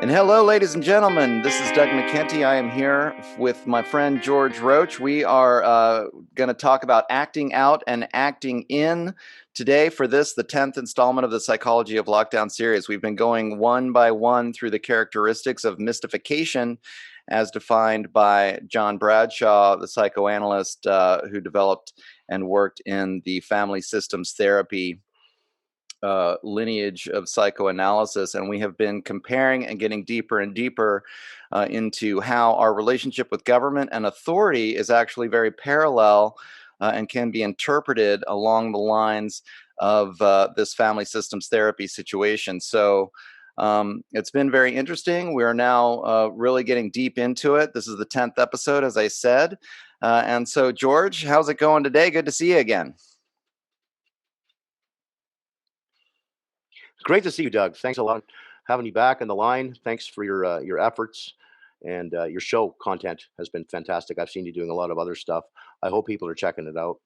And hello, ladies and gentlemen. This is Doug McKenty. I am here with my friend George Roach. We are going to talk about acting out and acting in today for this, the 10th installment of the Psychology of Lockdown series. We've been going one by one through the characteristics of mystification as defined by John Bradshaw, the psychoanalyst who developed and worked in the family systems therapy lineage of psychoanalysis, and we have been comparing and getting deeper and deeper into how our relationship with government and authority is actually very parallel and can be interpreted along the lines of this family systems therapy situation. So it's been very interesting. We are now really getting deep into it. This is the 10th episode, as I said. And so, George, how's it going today? Good to see you again. Great to see you, Doug. Thanks a lot for having you back on the line. Thanks for your efforts, and your show content has been fantastic. I've seen you doing a lot of other stuff. I hope people are checking it out.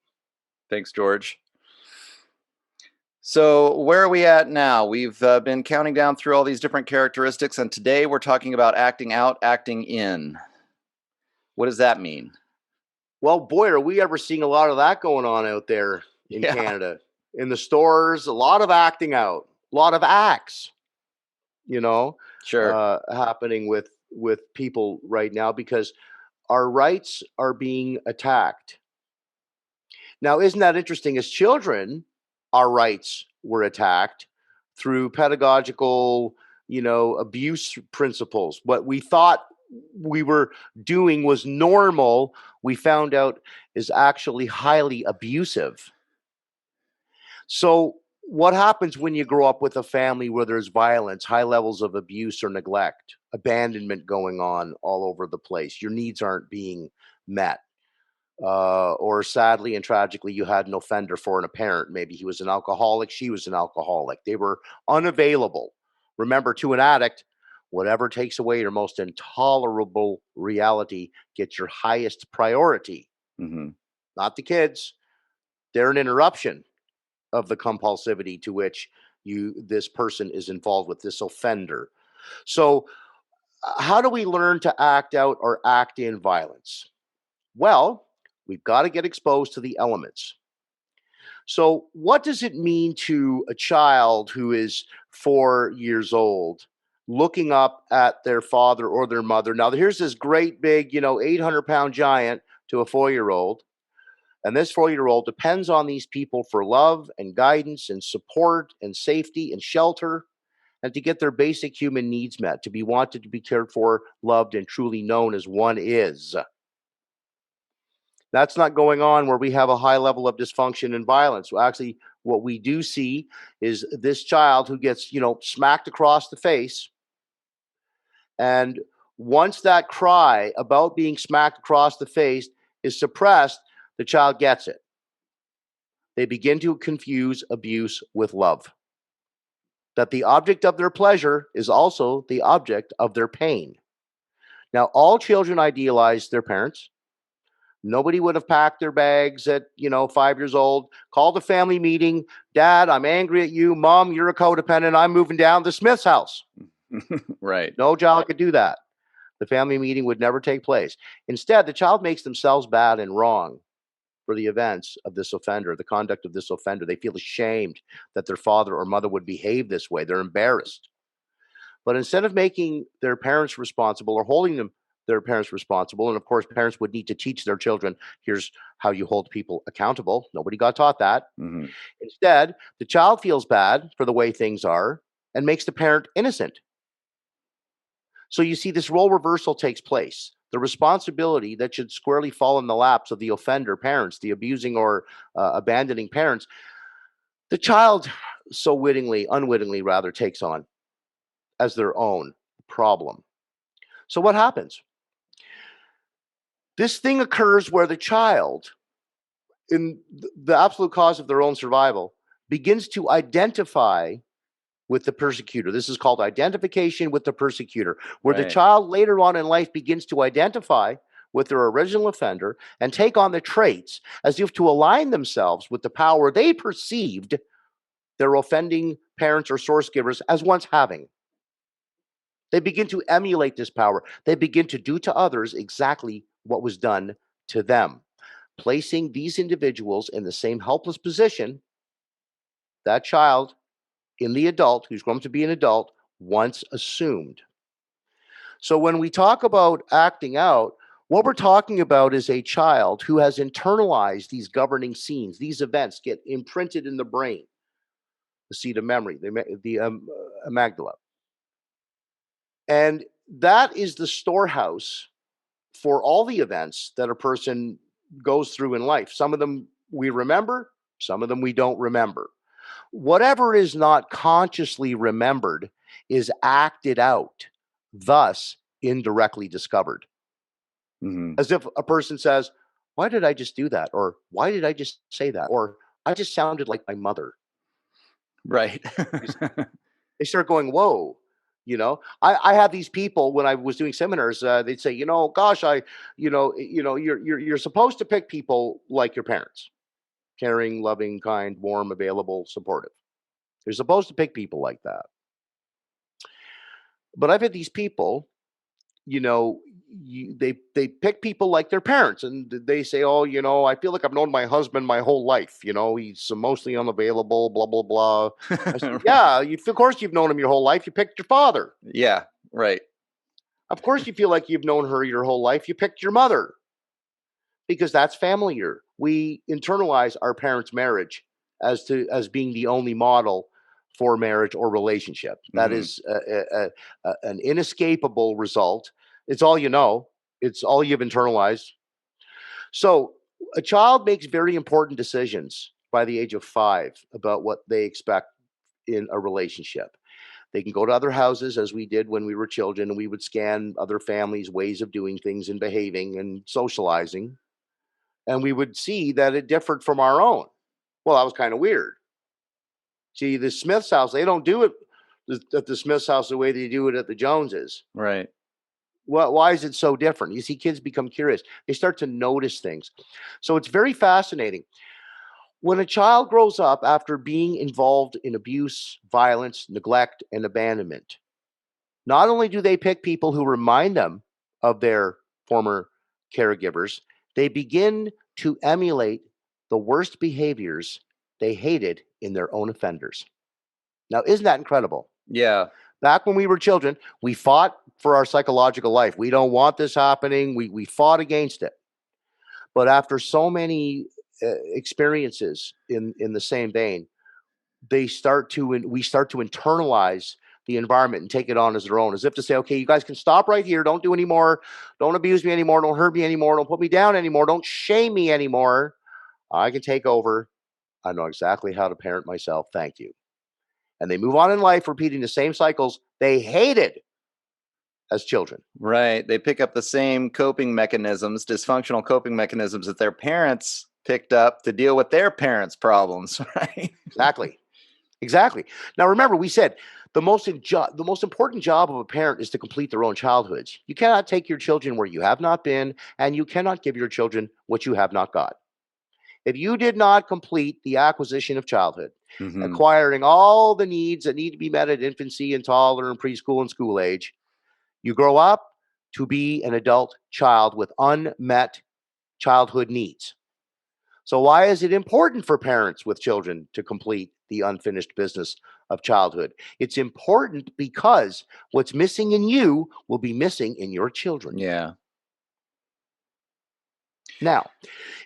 Thanks, George. So where are we at now? We've been counting down through all these different characteristics, and today we're talking about acting out, acting in. What does that mean? Well, boy, are we ever seeing a lot of that going on out there in Canada. In the stores, a lot of acting out, a lot of acts, Sure. happening with people right now because our rights are being attacked. Now, isn't that interesting? As children, our rights were attacked through pedagogical, abuse principles. What we thought we were doing was normal, we found out is actually highly abusive. So, what happens when you grow up with a family where there's violence, high levels of abuse or neglect, abandonment going on all over the place? Your needs aren't being met. Or sadly and tragically, you had an offender for a parent. Maybe he was an alcoholic, she was an alcoholic. They were unavailable. Remember, to an addict, whatever takes away your most intolerable reality gets your highest priority. Mm-hmm. Not the kids. They're an interruption of the compulsivity to which this person is involved with, this offender. So, how do we learn to act out or act in violence? Well, we've got to get exposed to the elements. So, what does it mean to a child who is 4 years old looking up at their father or their mother? Now, here's this great big, 800-pound giant to a 4-year-old. And this 4-year-old depends on these people for love and guidance and support and safety and shelter and to get their basic human needs met, to be wanted, to be cared for, loved, and truly known as one is. That's not going on where we have a high level of dysfunction and violence. Well, actually, what we do see is this child who gets, smacked across the face. And once that cry about being smacked across the face is suppressed, the child gets it. They begin to confuse abuse with love. That the object of their pleasure is also the object of their pain. Now, all children idealize their parents. Nobody would have packed their bags at, 5 years old, called a family meeting. Dad, I'm angry at you. Mom, you're a codependent. I'm moving down to Smith's house. Right. No child could do that. The family meeting would never take place. Instead, the child makes themselves bad and wrong for the events of this offender, the conduct of this offender. They feel ashamed that their father or mother would behave this way. They're embarrassed. But instead of making their parents responsible or holding their parents responsible, and of course, parents would need to teach their children, here's how you hold people accountable. Nobody got taught that. Mm-hmm. Instead, the child feels bad for the way things are and makes the parent innocent. So you see, this role reversal takes place. The responsibility that should squarely fall in the laps of the offender parents, the abusing or abandoning parents, the child so unwittingly rather, takes on as their own problem. So what happens? This thing occurs where the child, in the absolute cause of their own survival, begins to identify with the persecutor. This is called identification with the persecutor, where the child later on in life begins to identify with their original offender and take on the traits as if to align themselves with the power they perceived their offending parents or source givers as once having. They begin to emulate this power. They begin to do to others exactly what was done to them, placing these individuals in the same helpless position that child in the adult who's grown to be an adult once assumed. So when we talk about acting out, what we're talking about is a child who has internalized these governing scenes. These events get imprinted in the brain, the seat of memory, the amygdala. And that is the storehouse for all the events that a person goes through in life. Some of them we remember, some of them we don't remember. Whatever is not consciously remembered is acted out, thus indirectly discovered. Mhm. As if a person says, "Why did I just do that?" Or "Why did I just say that?" Or "I just sounded like my mother." Right. They start going, "Whoa." I had these people when I was doing seminars. They'd say, "Gosh, you're supposed to pick people like your parents, caring, loving, kind, warm, available, supportive. You're supposed to pick people like that." But I've had these people, you know, they pick people like their parents, and they say, "Oh, I feel like I've known my husband my whole life. He's mostly unavailable, blah blah blah." I said, Right. "Yeah, of course you've known him your whole life. You picked your father. Yeah, right. Of course you feel like you've known her your whole life. You picked your mother because that's familiar. We internalize our parents' marriage as being the only model for marriage or relationship. That Mhm. is an inescapable result. It's all you know. It's all you've internalized. So a child makes very important decisions by the age of 5 about what they expect in a relationship. They can go to other houses as we did when we were children, and we would scan other families' ways of doing things and behaving and socializing. And we would see that it differed from our own. Well, that was kind of weird. See, the Smiths house, they don't do it at the Smiths house the way they do it at the Joneses. Right. Well, why is it so different? You see, kids become curious. They start to notice things. So it's very fascinating. When a child grows up after being involved in abuse, violence, neglect, and abandonment, not only do they pick people who remind them of their former caregivers, they begin to emulate the worst behaviors they hated in their own offenders. Now, isn't that incredible? Yeah. Back when we were children, we fought for our psychological life. We don't want this happening. We fought against it. But after so many experiences in the same vein, we start to internalize the environment and take it on as their own, as if to say, "Okay, you guys can stop right here. Don't do anymore. Don't abuse me anymore. Don't hurt me anymore. Don't put me down anymore. Don't shame me anymore. I can take over. I know exactly how to parent myself. Thank you." And they move on in life, repeating the same cycles they hated as children. Right. They pick up the same coping mechanisms, dysfunctional coping mechanisms that their parents picked up to deal with their parents' problems, right? Exactly. Exactly. Now, remember, we said the most important job of a parent is to complete their own childhoods. You cannot take your children where you have not been, and you cannot give your children what you have not got. If you did not complete the acquisition of childhood, Mhm. acquiring all the needs that need to be met at infancy and toddler and preschool and school age, you grow up to be an adult child with unmet childhood needs. So, why is it important for parents with children to complete the unfinished business of childhood? It's important because what's missing in you will be missing in your children. Yeah. Now,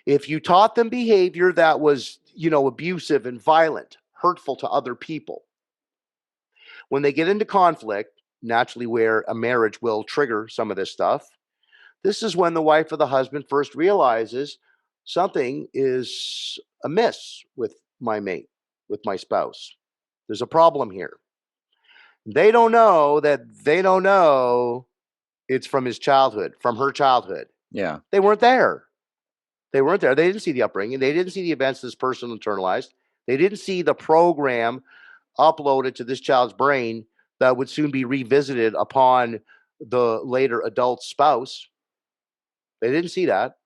if you taught them behavior that was, abusive and violent, hurtful to other people, when they get into conflict, naturally, where a marriage will trigger some of this stuff, this is when the wife or the husband first realizes something is amiss with my mate, with my spouse. There's a problem here. They don't know that they don't know it's from his childhood, from her childhood. Yeah. They weren't there. They weren't there. They didn't see the upbringing. They didn't see the events this person internalized. They didn't see the program uploaded to this child's brain that would soon be revisited upon the later adult spouse. They didn't see that.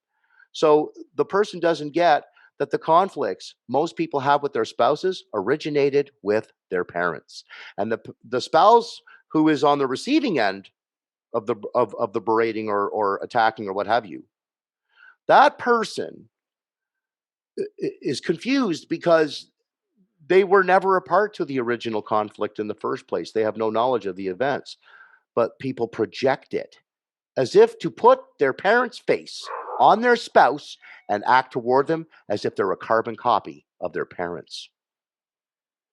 So the person doesn't get that the conflicts most people have with their spouses originated with their parents. And the spouse who is on the receiving end of the berating or attacking or what have you, that person is confused because they were never a part to the original conflict in the first place. They have no knowledge of the events, but people project it as if to put their parent's face on their spouse and act toward them as if they're a carbon copy of their parents.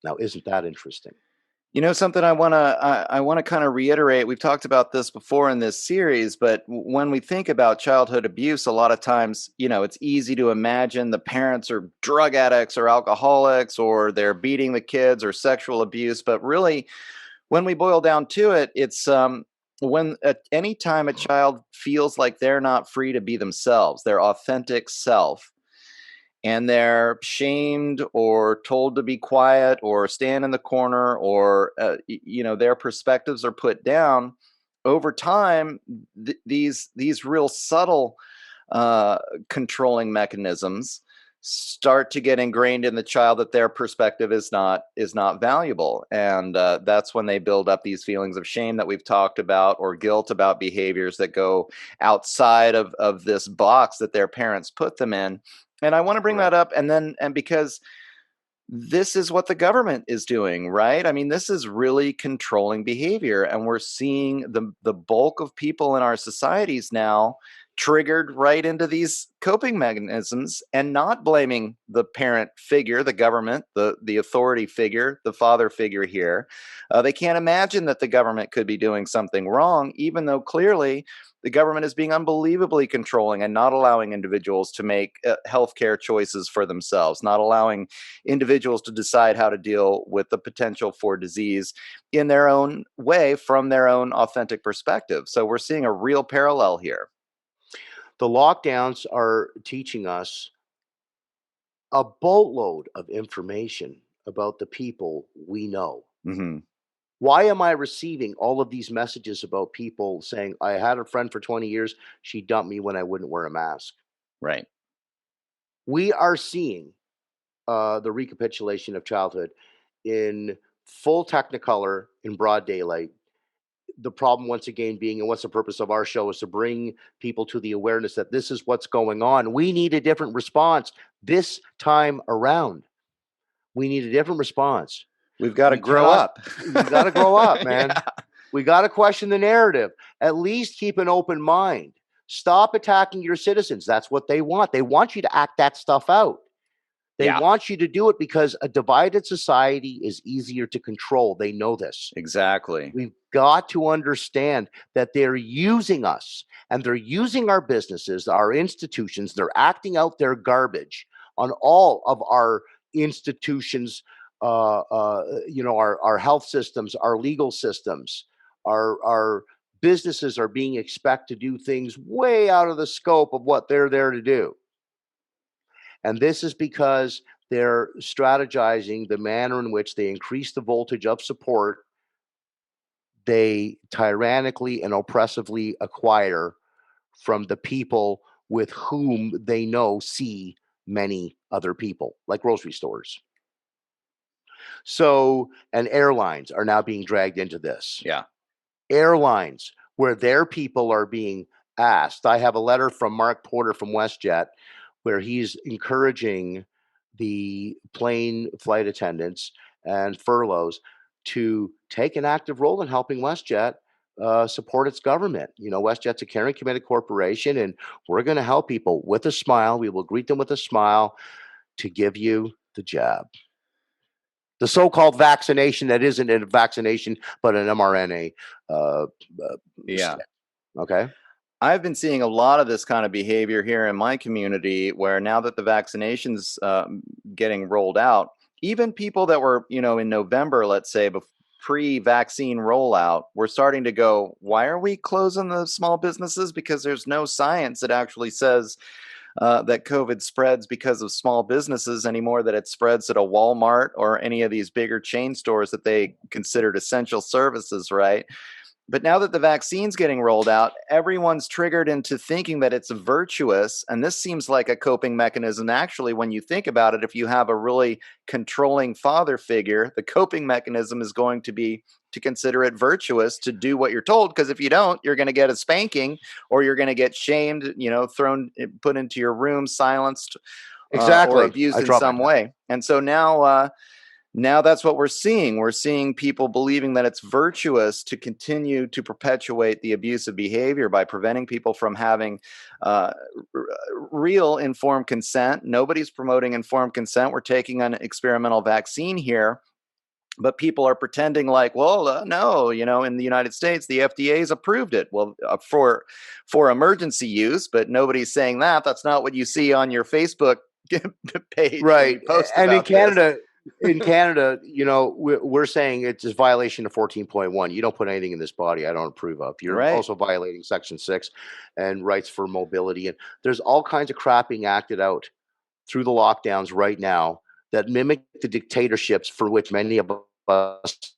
Now, isn't that interesting? You know, something I want to kind of reiterate. We've talked about this before in this series, but when we think about childhood abuse, a lot of times, you know, it's easy to imagine the parents are drug addicts or alcoholics, or they're beating the kids, or sexual abuse. But really, when we boil down to it, it's when at any time a child feels like they're not free to be themselves, their authentic self, and they're shamed or told to be quiet or stand in the corner, or you know, their perspectives are put down over time. These real subtle uh, controlling mechanisms start to get ingrained in the child, that their perspective is not valuable, and that's when they build up these feelings of shame that we've talked about, or guilt about behaviors that go outside of this box that their parents put them in. And I want to bring that Correct. up, and because this is what the government is doing, right? I mean, this is really controlling behavior, and we're seeing the bulk of people in our societies now triggered right into these coping mechanisms, and not blaming the parent figure, the government, the authority figure, the father figure here. They can't imagine that the government could be doing something wrong, even though clearly the government is being unbelievably controlling and not allowing individuals to make healthcare choices for themselves, not allowing individuals to decide how to deal with the potential for disease in their own way, from their own authentic perspective. So we're seeing a real parallel here. The lockdowns are teaching us a boatload of information about the people we know. Hmm. Why am I receiving all of these messages about people saying, I had a friend for 20 years, she dumped me when I wouldn't wear a mask? Right. We are seeing the recapitulation of childhood in full technicolor in broad daylight. The problem, once again, being, and what's the purpose of our show, is to bring people to the awareness that this is what's going on. We need a different response this time around. We need a different response. We've got to We grow cannot, up. we got to grow up, man. Yeah. We got to question the narrative. At least keep an open mind. Stop attacking your citizens. That's what they want. They want you to act that stuff out. They Yeah, want you to do it because a divided society is easier to control. They know this. exactly. We've got to understand that they're using us, and they're using our businesses, our institutions. They're acting out their garbage on all of our institutions, our health systems, our legal systems, our businesses are being expected to do things way out of the scope of what they're there to do. And this is because they're strategizing the manner in which they increase the voltage of support they tyrannically and oppressively acquire from the people with whom they know see many other people, like grocery stores. So, and airlines are now being dragged into this. Yeah. Airlines, where their people are being asked. I have a letter from Mark Porter from WestJet where he's encouraging the plane flight attendants and furloughs to take an active role in helping WestJet support its government. You know, WestJet's a caring, committed corporation, and we're going to help people with a smile. We will greet them with a smile to give you the jab. The so-called vaccination that isn't a vaccination, but an mRNA uh, Yeah. stick. Okay. I've been seeing a lot of this kind of behavior here in my community, where now that the vaccinations getting rolled out, even people that were, you know, in November, let's say, pre-vaccine rollout, we're starting to go, why are we closing the small businesses? Because there's no science that actually says that COVID spreads because of small businesses anymore, that it spreads at a Walmart or any of these bigger chain stores that they considered essential services, right? But now that the vaccine's getting rolled out, everyone's triggered into thinking that it's virtuous. And this seems like a coping mechanism. Actually, when you think about it, if you have a really controlling father figure, the coping mechanism is going to be to consider it virtuous to do what you're told. Because if you don't, you're going to get a spanking, or you're going to get shamed, thrown, put into your room, silenced, or Exactly. abused I in dropped my some pen. way. And so now that's what we're seeing. We're seeing people believing that it's virtuous to continue to perpetuate the abusive behavior by preventing people from having real informed consent. Nobody's promoting informed consent. We're taking an experimental vaccine here. But people are pretending like, well, no, in the United States, the FDA's approved it. Well, for emergency use, but nobody's saying that. That's not what you see on your Facebook page when you Right. post And about this. in Canada, we're saying it's a violation of 14.1. You don't put anything in this body I don't approve of. You're Right. also violating Section 6 and rights for mobility. And there's all kinds of crap being acted out through the lockdowns right now that mimic the dictatorships for which many of us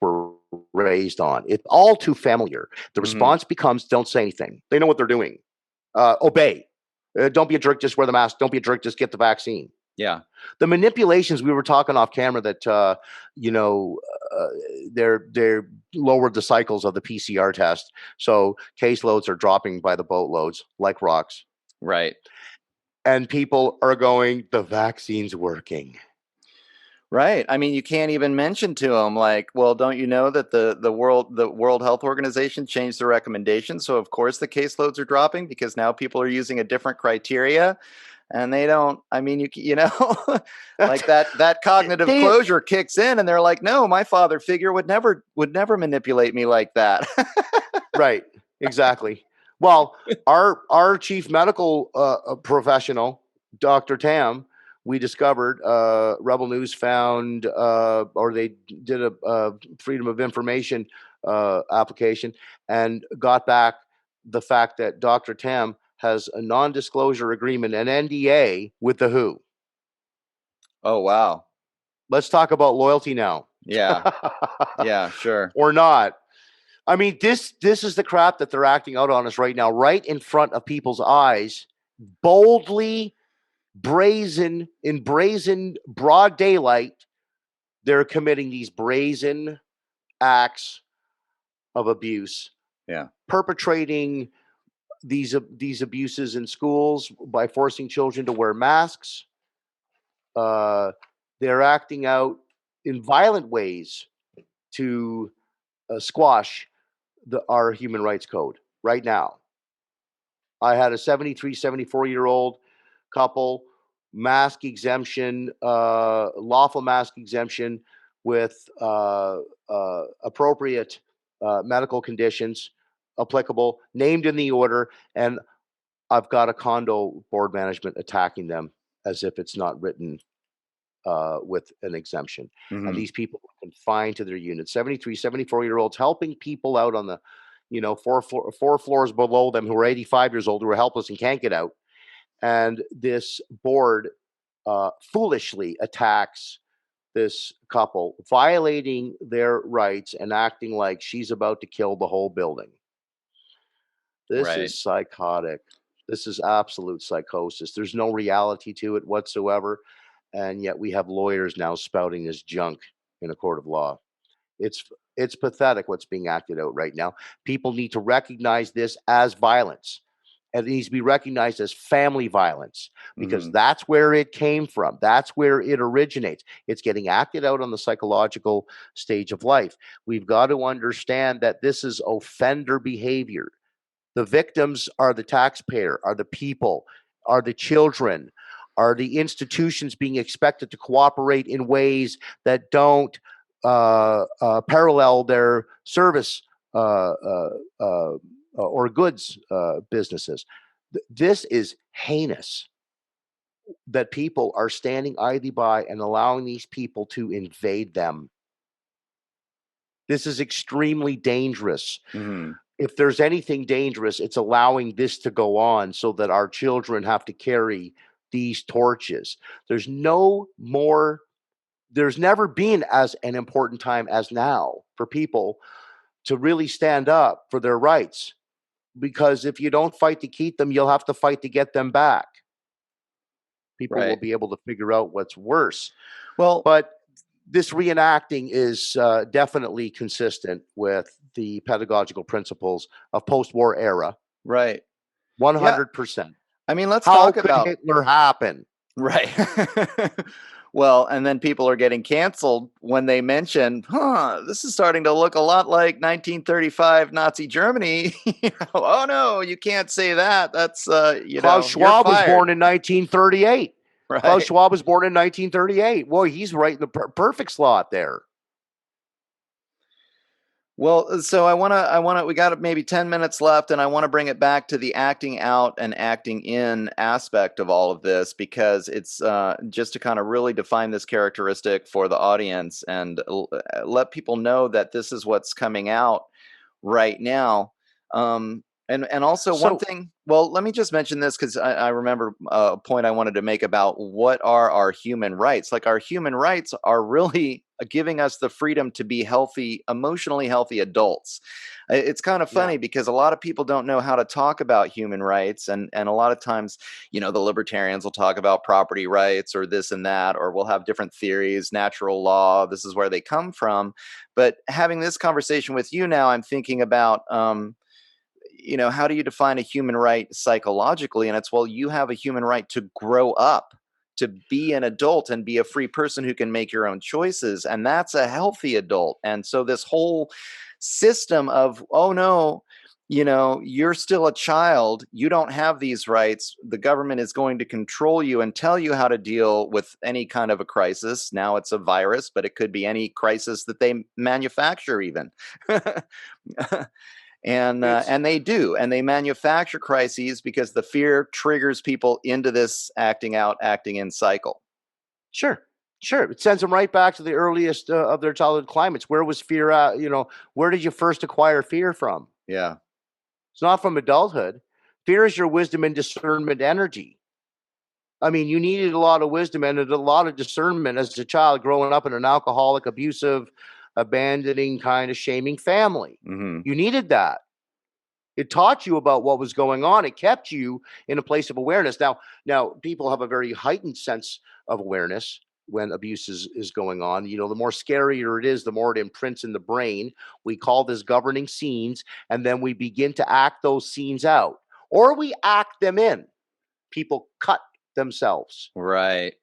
were raised on. It's all too familiar. The response becomes don't say anything. They know what they're doing. Obey. Don't be a jerk, just wear the mask. Don't be a jerk, just get the vaccine. Yeah. The manipulations we were talking off camera that they're lowered the cycles of the PCR test, so caseloads are dropping by the boatloads like rocks. Right. And people are going, the vaccine's working. Right. I mean, you can't even mention to them like, well, don't you know that the World Health Organization changed their recommendations, so of course the caseloads are dropping because now people are using a different criteria, and they don't. I mean, like that cognitive closure kicks in, and they're like, no, my father figure would never manipulate me like that. Right. Exactly. Well, our chief medical professional, Dr. Tam, we discovered Rebel News found or they did a Freedom of Information application and got back the fact that Dr. Tam has a non-disclosure agreement, an NDA with the WHO. Oh, wow. Let's talk about loyalty now. Yeah. Yeah, sure. Or not. I mean, this is the crap that they're acting out on us right now, right in front of people's eyes, boldly, brazen, broad daylight. They're committing these brazen acts of abuse. Yeah. Perpetrating these abuses in schools by forcing children to wear masks. They're acting out in violent ways to squash our human rights code right now. I had a 73, 74-year-old couple, mask exemption, lawful mask exemption with appropriate medical conditions applicable, named in the order, and I've got a condo board management attacking them as if it's not written with an exemption. And these people are confined to their units. 73, 74-year-olds helping people out on the, four floors below them who are 85 years old, who are helpless and can't get out. And this board foolishly attacks this couple, violating their rights and acting like she's about to kill the whole building. This is psychotic. This is absolute psychosis. There's no reality to it whatsoever. And yet we have lawyers now spouting this junk in a court of law. It's pathetic what's being acted out right now. People need to recognize this as violence. And it needs to be recognized as family violence because that's where it came from. That's where it originates. It's getting acted out on the psychological stage of life. We've got to understand that this is offender behavior. The victims are the taxpayer, are the people, are the children, are the institutions being expected to cooperate in ways that don't parallel their service or goods businesses. This is heinous that people are standing idly by and allowing these people to invade them. This is extremely dangerous. If there's anything dangerous, it's allowing this to go on so that our children have to carry these torches. There's never been as an important time as now for people to really stand up for their rights. Because if you don't fight to keep them, you'll have to fight to get them back. People will Right. be able to figure out what's worse. Well, But this reenacting is definitely consistent with the pedagogical principles of post-war era. right. Yeah. 100%. I mean, let's How talk could about Hitler happen? right. Well, and then people are getting canceled when they mention, this is starting to look a lot like 1935 Nazi Germany. Oh no, you can't say that. That's Klaus you're Schwab was fired. born in 1938. Klaus Right. Schwab was born in 1938. Boy, he's right in the perfect slot there. Well, so we got maybe 10 minutes left, and I want to bring it back to the acting out and acting in aspect of all of this, because it's just to kind of really define this characteristic for the audience and let people know that this is what's coming out right now. And also one So, thing, well, let me just mention this because I remember a point I wanted to make about what are our human rights. Like, our human rights are really giving us the freedom to be healthy, emotionally healthy adults. It's kind of yeah. funny because a lot of people don't know how to talk about human rights. And a lot of times, the libertarians will talk about property rights or this and that, or we'll have different theories, natural law, this is where they come from. But having this conversation with you now, I'm thinking about, how do you define a human right psychologically? And it's, well, you have a human right to grow up, to be an adult and be a free person who can make your own choices. And that's a healthy adult. And so this whole system of, oh no, you're still a child, you don't have these rights, the government is going to control you and tell you how to deal with any kind of a crisis. Now it's a virus, but it could be any crisis that they manufacture even. It's And they do, and they manufacture crises because the fear triggers people into this acting out, acting in cycle. sure. Sure. It sends them right back to the earliest of their childhood climates. Where was fear at? Where did you first acquire fear from? Yeah. It's not from adulthood. Fear is your wisdom and discernment energy. I mean, you needed a lot of wisdom and a lot of discernment as a child growing up in an alcoholic, abusive, abandoning, kind of shaming family. Hmm. You needed that. It taught you about what was going on. It kept you in a place of awareness. Now people have a very heightened sense of awareness when abuse is going on. The more scarier it is, the more it imprints in the brain. We call this governing scenes, and then we begin to act those scenes out, or we act them in. People cut themselves, Right.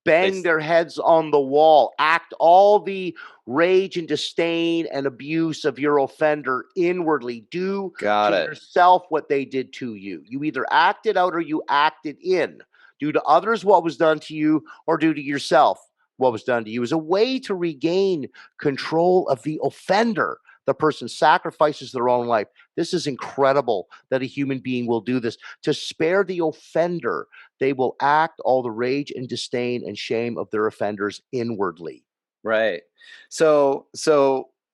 bang their heads on the wall, act all the rage and disdain and abuse of your offender inwardly. Do Got to it. yourself what they did to you. You either acted out or you acted in. Do to others what was done to you, or do to yourself what was done to you, as a way to regain control of the offender. The person sacrifices their own life. This is incredible that a human being will do this. To spare the offender, they will act all the rage and disdain and shame of their offenders inwardly. Right. So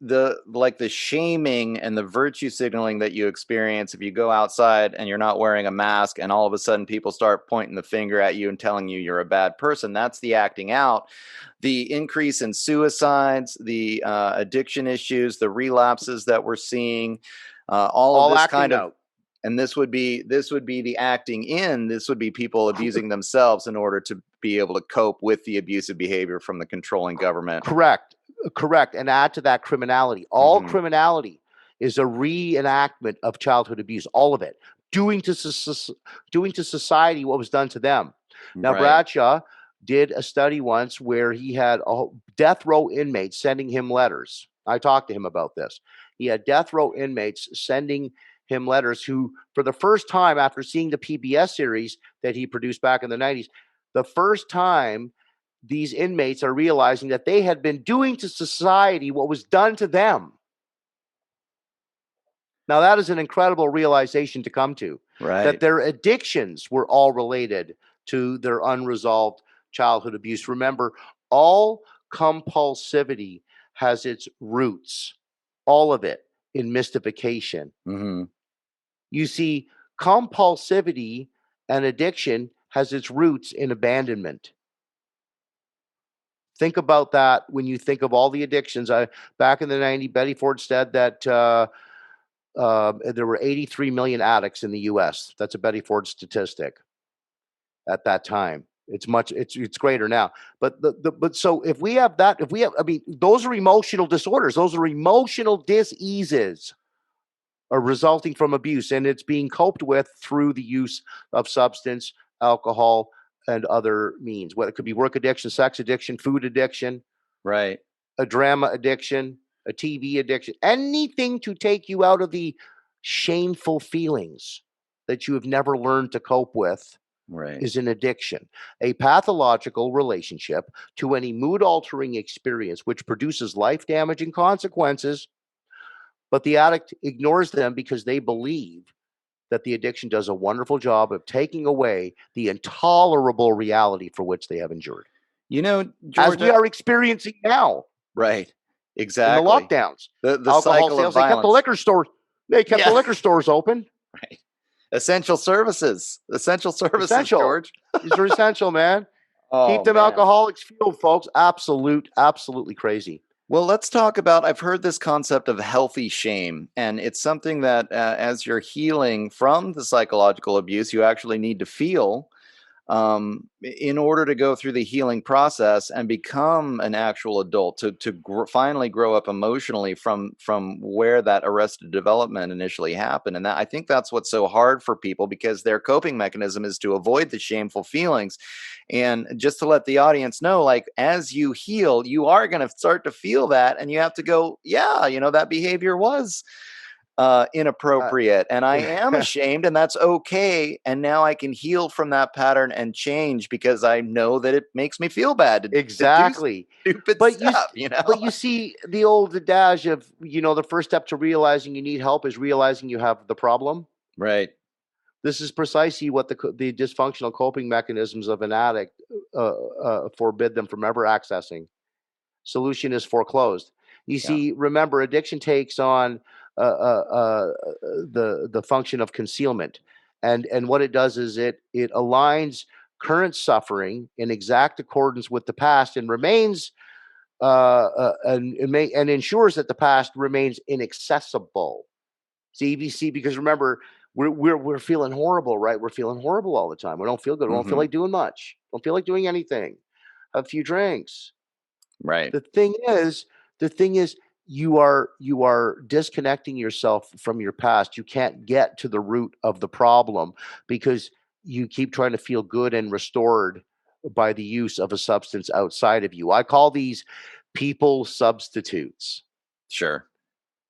the shaming and the virtue signaling that you experience if you go outside and you're not wearing a mask, and all of a sudden people start pointing the finger at you and telling you you're a bad person, that's the acting out. The increase in suicides, the addiction issues, the relapses that we're seeing, all of All this acting kind of, out. and this would be the acting in. This would be people abusing themselves in order to be able to cope with the abusive behavior from the controlling government. Correct. Correct. And add to that criminality. All Hmm. criminality is a reenactment of childhood abuse. All of it. Doing to society what was done to them. Now, Right. Bradshaw did a study once where he had a death row inmates sending him letters. I talked to him about this. He had death row inmates sending him letters who, for the first time after seeing the PBS series that he produced back in the 90s, the first time these inmates are realizing that they had been doing to society what was done to them. Now, that is an incredible realization to come to, that Right. their addictions were all related to their unresolved childhood abuse. Remember, all compulsivity has its roots, all of it, in mystification. Hmm. You see, compulsivity and addiction has its roots in abandonment. Think about that when you think of all the addictions. Back in the 90s, Betty Ford said that there were 83 million addicts in the U.S. That's a Betty Ford statistic at that time. It's greater now. But so if we have that, I mean, those are emotional disorders. Those are emotional diseases are resulting from abuse, and it's being coped with through the use of substance, alcohol, and other means. Whether it could be work addiction, sex addiction, food addiction, Right. a drama addiction, a TV addiction, anything to take you out of the shameful feelings that you have never learned to cope with Right. is an addiction, a pathological relationship to any mood altering experience which produces life damaging consequences, but the addict ignores them because they believe that the addiction does a wonderful job of taking away the intolerable reality for which they have endured, You know, as we Georgia. are experiencing now Right. in the Exactly. lockdowns. The Alcohol cycle of sales, they kept the violence. liquor stores, Yeah. open. Right. Essential services. Essential services, Essential. George. These are essential, man. Keep Oh them man. alcoholics fueled, folks. Absolutely crazy. Well, let's talk about. I've heard this concept of healthy shame, and it's something that as you're healing from the psychological abuse, you actually need to feel in order to go through the healing process and become an actual adult, to finally grow up emotionally from where that arrested development initially happened. And that, I think that's what's so hard for people, because their coping mechanism is to avoid the shameful feelings. And just to let the audience know, like, as you heal, you are going to start to feel that, and you have to go, yeah, that behavior was Uh, inappropriate, and I am ashamed, and that's okay. And now I can heal from that pattern and change, because I know that it makes me feel bad to do exactly. stupid But you, stuff. but you see the old adage of, the first step to realizing you need help is realizing you have the problem. Right. This is precisely what the dysfunctional coping mechanisms of an addict forbid them from ever accessing. Solution is foreclosed. You Yeah. see, remember, addiction takes on the function of concealment, and what it does is it aligns current suffering in exact accordance with the past and remains and ensures that the past remains inaccessible. CBC, because remember, we're feeling horrible, right? We're feeling horrible all the time. We don't feel good. We don't feel Hmm. like doing much. Don't feel like doing anything. Have a few drinks. Right. The thing is, the thing is, you are disconnecting yourself from your past. You can't get to the root of the problem because you keep trying to feel good and restored by the use of a substance outside of you. I call these people substitutes. Sure.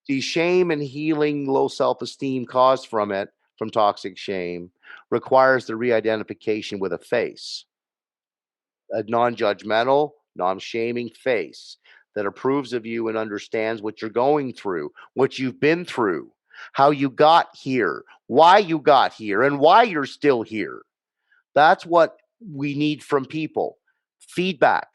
The shame and healing low self-esteem caused from toxic shame requires the re-identification with a face, a non-judgmental, non-shaming face that approves of you and understands what you're going through, what you've been through, how you got here, why you got here, and why you're still here. That's what we need from people. Feedback,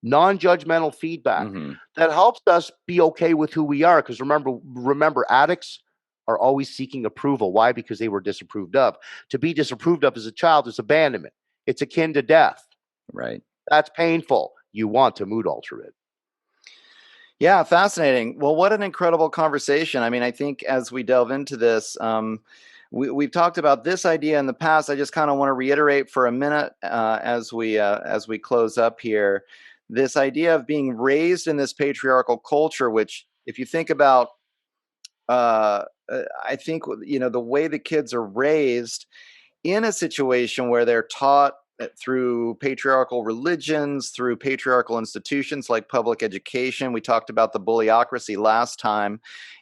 non-judgmental feedback Hmm. that helps us be okay with who we are. Because remember, addicts are always seeking approval. Why? Because they were disapproved of. To be disapproved of as a child is abandonment. It's akin to death. Right. That's painful. You want to mood alter it. Yeah, fascinating. Well, what an incredible conversation. I mean, I think as we delve into this, we've talked about this idea in the past. I just kind of want to reiterate for a minute as we close up here, this idea of being raised in this patriarchal culture, which, if you think about, I think the way the kids are raised in a situation where they're taught through patriarchal religions, through patriarchal institutions like public education. We talked about the bullyocracy last time,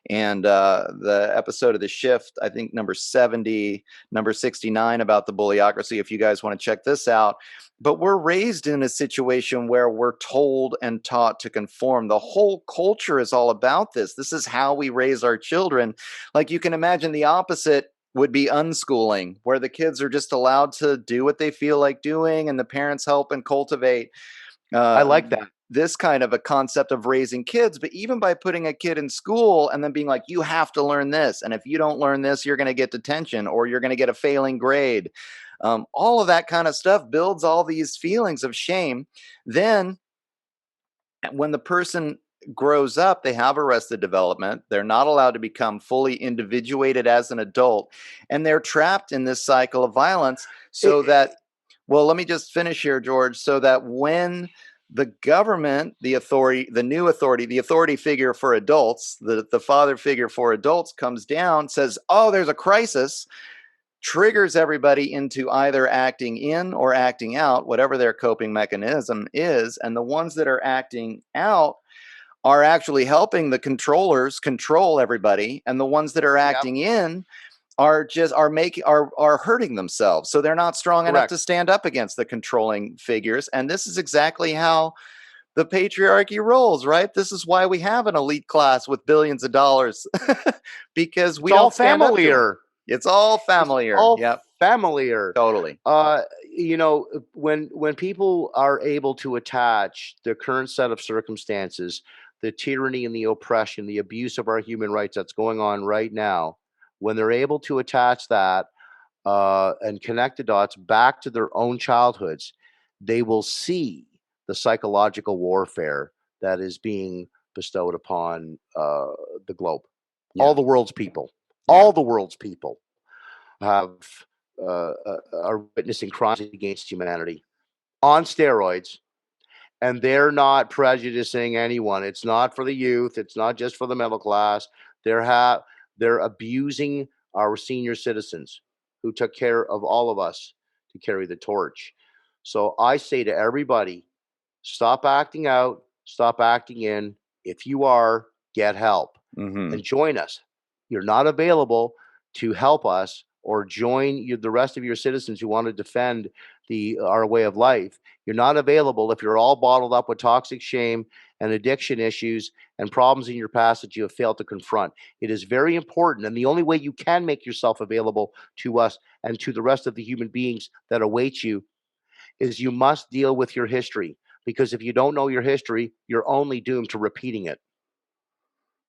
and the episode of The Shift, I think number 70, number 69, about the bullyocracy, if you guys want to check this out. But we're raised in a situation where we're told and taught to conform. The whole culture is all about this. This is how we raise our children. Like, you can imagine the opposite would be unschooling, where the kids are just allowed to do what they feel like doing, and the parents help and cultivate I uh, like that. this kind of a concept of raising kids. But even by putting a kid in school and then being like, you have to learn this, and if you don't learn this, you're going to get detention, or you're going to get a failing grade. All of that kind of stuff builds all these feelings of shame. Then when the person grows up, they have arrested development. They're not allowed to become fully individuated as an adult, and they're trapped in this cycle of violence. So that, well, let me just finish here, George. So that when the government, the authority, the new authority, the authority figure for adults, the father figure for adults comes down, says, oh, there's a crisis, triggers everybody into either acting in or acting out, whatever their coping mechanism is. And the ones that are acting out are actually helping the controllers control everybody, and the ones that are acting in are hurting themselves. So they're not strong enough to stand up against the controlling figures. And this is exactly how the patriarchy rolls, right? This is why we have an elite class with billions of dollars, because we don't stand up to them. It's all familiar. Yep. Familiar. Totally. You know, when people are able to attach the current set of circumstances, the tyranny and the oppression, the abuse of our human rights that's going on right now, when they're able to attach that and connect the dots back to their own childhoods, they will see the psychological warfare that is being bestowed upon the globe. Yeah. All the world's people. All the world's people are witnessing crimes against humanity on steroids, and they're not prejudicing anyone. It's not for the youth. It's not just for the middle class. They're abusing our senior citizens who took care of all of us to carry the torch. So I say to everybody, stop acting out, stop acting in. If you are, get help and join us. You're not available to help us or join the rest of your citizens who want to defend our way of life. You're not available if you're all bottled up with toxic shame and addiction issues and problems in your past that you have failed to confront. It is very important, and the only way you can make yourself available to us and to the rest of the human beings that await you is you must deal with your history, because if you don't know your history, you're only doomed to repeating it.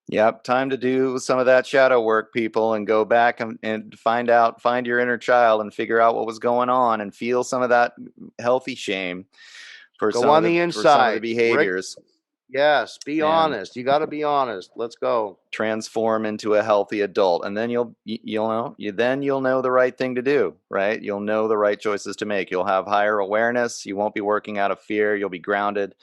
Yep, time to do some of that shadow work, people, and go back and find your inner child and figure out what was going on and feel some of that healthy shame for some of the behaviors. Yes, be honest. You got to be honest. Let's go. Transform into a healthy adult, and then you'll know the right thing to do, right? You'll know the right choices to make. You'll have higher awareness. You won't be working out of fear. You'll be grounded,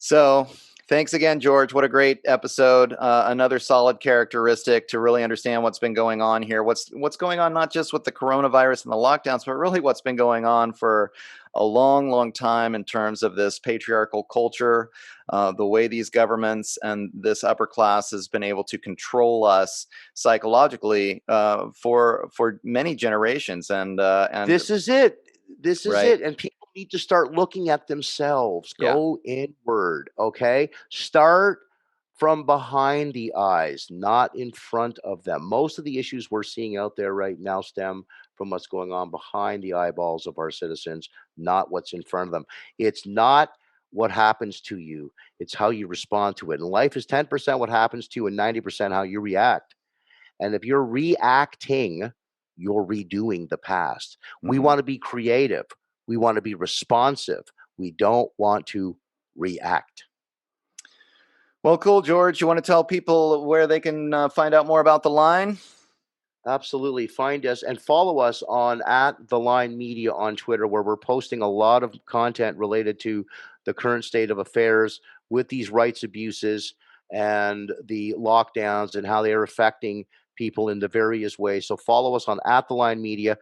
so thanks again, George. What a great episode. Another solid characteristic to really understand what's been going on here. What's going on, not just with the coronavirus and the lockdowns, but really what's been going on for a long, long time in terms of this patriarchal culture, the way these governments and this upper class has been able to control us psychologically for many generations. And this is it. This is it. And people need to start looking at themselves. Go inward, okay? Start from behind the eyes, not in front of them. Most of the issues we're seeing out there right now stem from what's going on behind the eyeballs of our citizens, not what's in front of them. It's not what happens to you. It's how you respond to it. And life is 10% what happens to you and 90% how you react. And if you're reacting, you're redoing the past. We want to be creative. We want to be responsive. We don't want to react. Well, cool, George. You want to tell people where they can find out more about The Line? Absolutely. Find us and follow us on @TheLineMedia on Twitter, where we're posting a lot of content related to the current state of affairs with these rights abuses and the lockdowns and how they are affecting people in the various ways. So follow us on @TheLineMedia,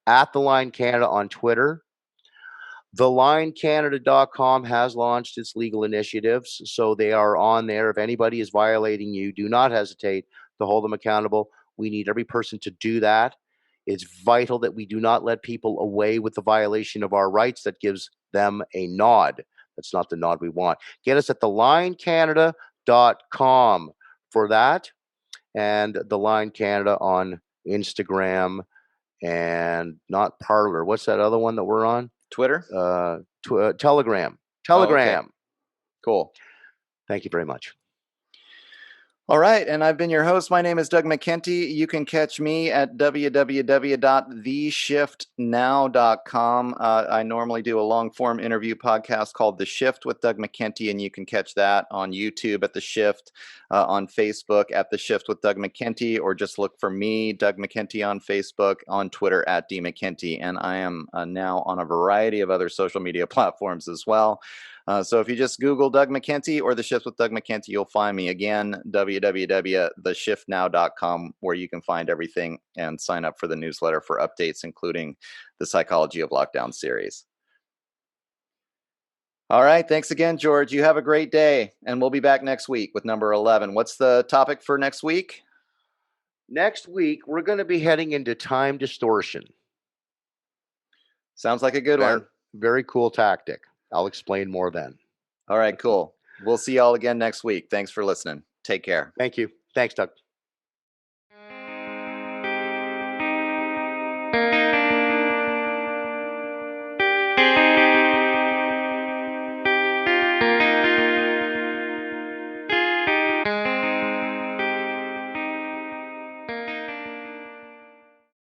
@TheLineCanada on Twitter. TheLineCanada.com has launched its legal initiatives, so they are on there. If anybody is violating you, do not hesitate to hold them accountable. We need every person to do that. It's vital that we do not let people away with the violation of our rights that gives them a nod. That's not the nod we want. Get us at TheLineCanada.com for that, and The Line Canada on Instagram, and not Parler. What's that other one that we're on? Twitter? Telegram. Oh, okay. Cool. Thank you very much. All right, and I've been your host. My name is Doug McKenty. You can catch me at www.theshiftnow.com. I normally do a long-form interview podcast called The Shift with Doug McKenty, and you can catch that on YouTube at The Shift, on Facebook at The Shift with Doug McKenty, or just look for me, Doug McKenty, on Facebook, on Twitter at D McKenty, and I am now on a variety of other social media platforms as well. So if you just Google Doug McKenty or The Shift with Doug McKenty, you'll find me. Again, www.theshiftnow.com, where you can find everything and sign up for the newsletter for updates, including the Psychology of Lockdown series. All right. Thanks again, George. You have a great day, and we'll be back next week with number 11. What's the topic for next week? Next week, we're going to be heading into time distortion. Sounds like a good one. Very cool tactic. I'll explain more then. All right, cool. We'll see y'all again next week. Thanks for listening. Take care. Thank you. Thanks, Doug.